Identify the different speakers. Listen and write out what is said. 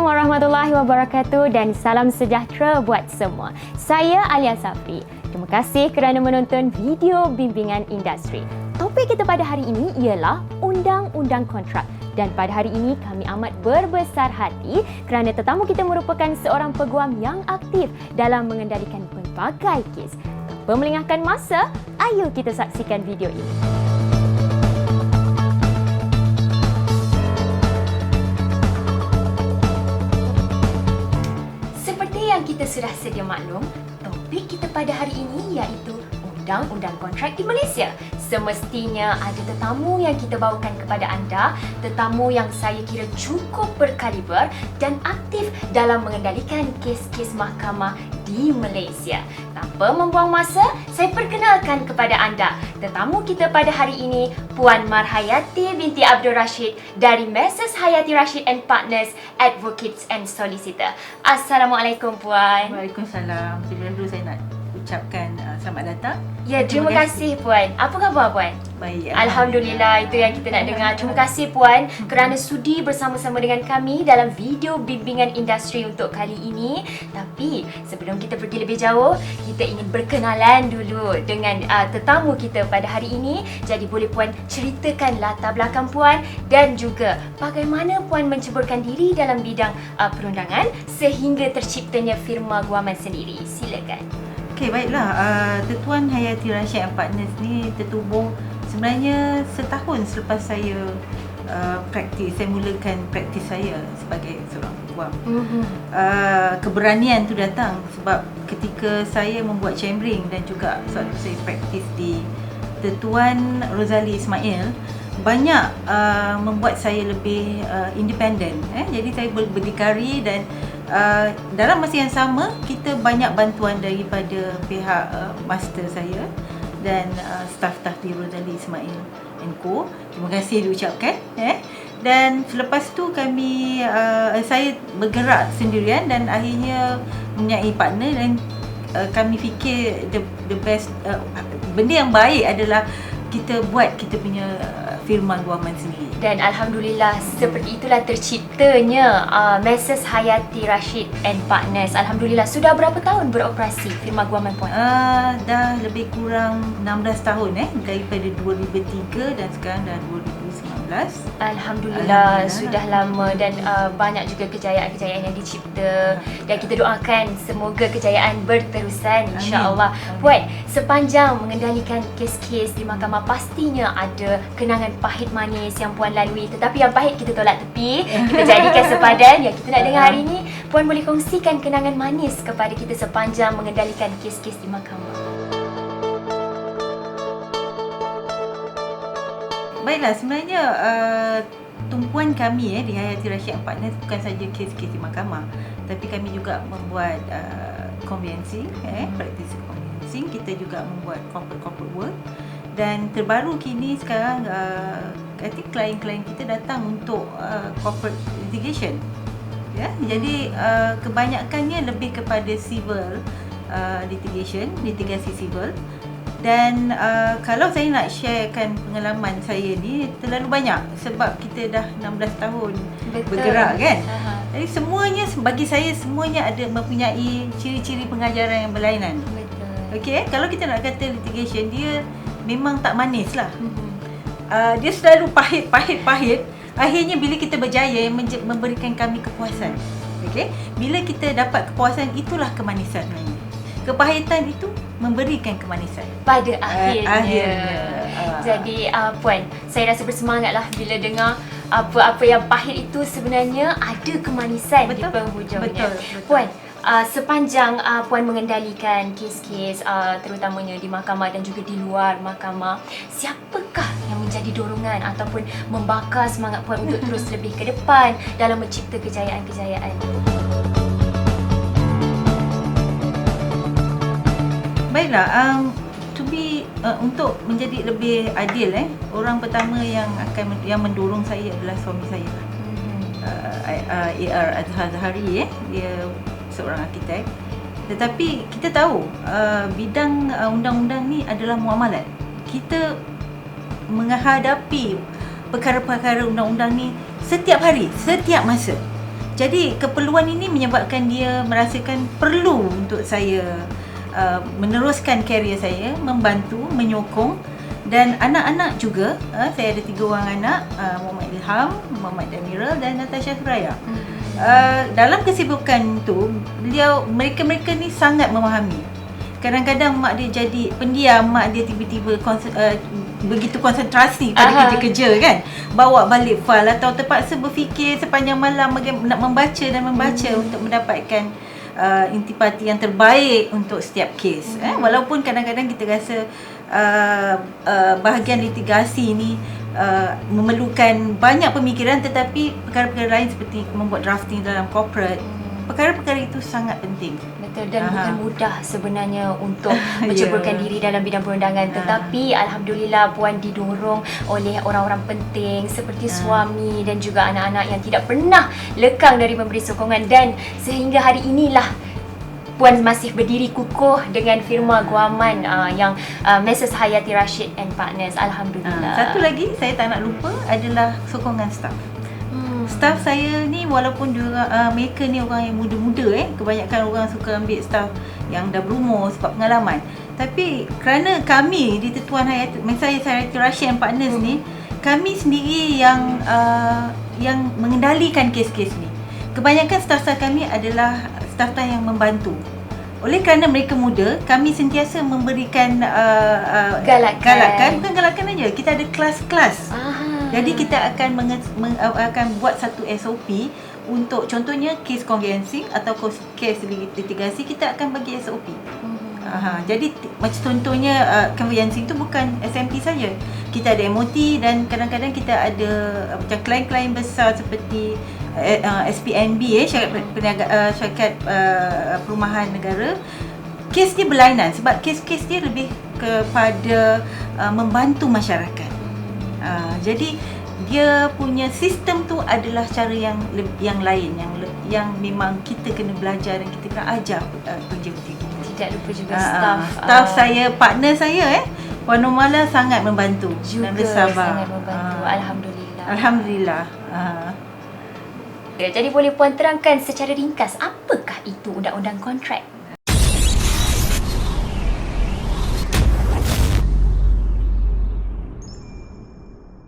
Speaker 1: warahmatullahi wabarakatuh dan salam sejahtera buat semua. Saya Alia Safri. Terima kasih kerana menonton video bimbingan industri. Topik kita pada hari ini ialah undang-undang kontrak. Dan pada hari ini kami amat berbesar hati kerana tetamu kita merupakan seorang peguam yang aktif dalam mengendalikan pelbagai kes. Tanpa melengahkan masa, ayo kita saksikan video ini. Yang kita sudah sedia maklum, topik kita pada hari ini iaitu undang-undang kontrak di Malaysia. Semestinya ada tetamu yang kita bawakan kepada anda, tetamu yang saya kira cukup berkaliber dan aktif dalam mengendalikan kes-kes mahkamah di Malaysia. Tanpa membuang masa, saya perkenalkan kepada anda tetamu kita pada hari ini, Puan Marhayati binti Abdul Rashid dari Messrs Hayati Rashid and Partners, Advocates and Solicitor. Assalamualaikum Puan.
Speaker 2: Waalaikumsalam. Sebelum dulu saya nak ucapkan selamat datang.
Speaker 1: Ya, terima kasih Puan. Apa khabar Puan?
Speaker 2: Baik.
Speaker 1: Alhamdulillah, itu yang kita nak dengar. Terima kasih Puan kerana sudi bersama-sama dengan kami dalam video bimbingan industri untuk kali ini. Tapi sebelum kita pergi lebih jauh, kita ingin berkenalan dulu dengan tetamu kita pada hari ini. Jadi boleh Puan ceritakan latar belakang Puan dan juga bagaimana Puan menceburkan diri dalam bidang perundangan sehingga terciptanya firma guaman sendiri. Silakan.
Speaker 2: Okey, baiklah. Tuan Hayati Rashid and Partners ni tertubuh sebenarnya setahun selepas saya saya mulakan praktis saya sebagai seorang peguam. Keberanian tu datang sebab ketika saya membuat chambering dan juga saya praktis di Tuan Rozali Ismail, banyak membuat saya lebih independen. Jadi saya berdikari dan dalam masa yang sama kita banyak bantuan daripada pihak master saya dan staf-staf di Rozali Ismail and Co. Terima kasih diucapkan. Dan selepas tu saya bergerak sendirian dan akhirnya mempunyai partner dan kami fikir the best benda yang baik adalah kita buat kita punya firma guaman sendiri.
Speaker 1: Dan Alhamdulillah seperti itulah terciptanya Messrs Hayati Rashid and Partners. Alhamdulillah, sudah berapa tahun beroperasi firma guaman Puan?
Speaker 2: Dah lebih kurang 16 tahun daripada 2003 dan sekarang dah 2019.
Speaker 1: Alhamdulillah, sudah lama dan banyak juga kejayaan-kejayaan yang dicipta dan kita doakan semoga kejayaan berterusan insya-Allah. Puan, sepanjang mengendalikan kes-kes di mahkamah pastinya ada kenangan pahit manis yang Puan lalui, tetapi yang pahit kita tolak tepi, kita jadikan sepadan. Yang kita nak dengar hari ini, Puan boleh kongsikan kenangan manis kepada kita sepanjang mengendalikan kes-kes di mahkamah.
Speaker 2: Baiklah, sebenarnya tumpuan kami di Hayati Rashid and Partners bukan saja kes-kes di mahkamah, tapi kami juga membuat conveyancing, practice conveyancing. Kita juga membuat corporate work. Dan terbaru kini sekarang klien-klien kita datang untuk corporate litigation. Jadi kebanyakannya lebih kepada civil litigasi civil. Dan kalau saya nak sharekan pengalaman saya ni terlalu banyak sebab kita dah 16 tahun bergerak kan. Jadi semuanya bagi saya semuanya ada mempunyai ciri-ciri pengajaran yang berlainan. Okey, kalau kita nak kata litigation, dia memang tak manis lah. Dia selalu pahit. Akhirnya bila kita berjaya memberikan kami kepuasan. Okey, bila kita dapat kepuasan, itulah kemanisan sebenarnya. Kepahitan itu memberikan kemanisan
Speaker 1: pada akhirnya. Jadi Puan, saya rasa bersemangatlah bila dengar apa-apa yang pahit itu sebenarnya ada kemanisan di penghujungnya.
Speaker 2: Betul.
Speaker 1: Puan, sepanjang Puan mengendalikan kes-kes terutamanya di mahkamah dan juga di luar mahkamah, siapakah yang menjadi dorongan ataupun membakar semangat Puan untuk terus lebih ke depan dalam mencipta kejayaan-kejayaan?
Speaker 2: Baiklah, untuk menjadi lebih adil, orang pertama yang mendorong saya adalah suami saya. AR Azhari, dia seorang arkitek. Tetapi kita tahu bidang undang-undang ni adalah muamalat. Kita menghadapi perkara-perkara undang-undang ni setiap hari, setiap masa. Jadi keperluan ini menyebabkan dia merasakan perlu untuk saya meneruskan karier saya, membantu, menyokong. Dan anak-anak juga, saya ada 3 orang anak, Muhammad Ilham, Muhammad Damirul dan Natasha Suraya. Dalam kesibukan tu, mereka ni sangat memahami. Kadang-kadang mak dia jadi pendiam, mak dia tiba-tiba begitu konsentrasi pada kerja-kerja kan. Bawa balik file atau terpaksa berfikir sepanjang malam nak membaca dan membaca untuk mendapatkan intipati yang terbaik untuk setiap kes. Walaupun kadang-kadang kita rasa bahagian litigasi ni memerlukan banyak pemikiran, tetapi perkara-perkara lain seperti membuat drafting dalam corporate, perkara-perkara itu sangat penting.
Speaker 1: Betul, dan bukan mudah sebenarnya untuk menceburkan diri dalam bidang perundangan. Tetapi Alhamdulillah Puan didorong oleh orang-orang penting seperti suami dan juga anak-anak yang tidak pernah lekang dari memberi sokongan, dan sehingga hari inilah Puan masih berdiri kukuh dengan firma guaman yang Mrs. Hayati Rashid and Partners. Alhamdulillah.
Speaker 2: Satu lagi saya tak nak lupa adalah sokongan staf. Staf saya ni walaupun mereka ni orang yang muda-muda, kebanyakan orang suka ambil staf yang dah berumur sebab pengalaman. Tapi kerana kami di Tuan Hayati, Mrs. Hayati Rashid and Partners ni, kami sendiri yang mengendalikan kes-kes ni. Kebanyakan staf-staf kami adalah staf-staf yang membantu. Oleh kerana mereka muda, kami sentiasa memberikan galakan. Bukan galakan aja, kita ada kelas-kelas. Jadi kita akan buat satu SOP untuk, contohnya kes conveyancing atau kes litigasi, kita akan bagi SOP. Jadi macam contohnya conveyancing tu bukan SMP saja. Kita ada MOT dan kadang-kadang kita ada macam klien-klien besar seperti SPNB, syarikat perumahan negara. Kes dia berlainan sebab kes-kes dia lebih kepada membantu masyarakat. Jadi dia punya sistem tu adalah cara yang lain, yang memang kita kena belajar dan kita kena ajar kerja-kerja kita.
Speaker 1: Tidak lupa juga staff.
Speaker 2: Staff saya, partner saya Puan Normala sangat membantu
Speaker 1: juga,
Speaker 2: dan bersabar.
Speaker 1: Sangat membantu. Alhamdulillah.
Speaker 2: Alhamdulillah.
Speaker 1: Jadi boleh Puan terangkan secara ringkas apakah itu undang-undang kontrak?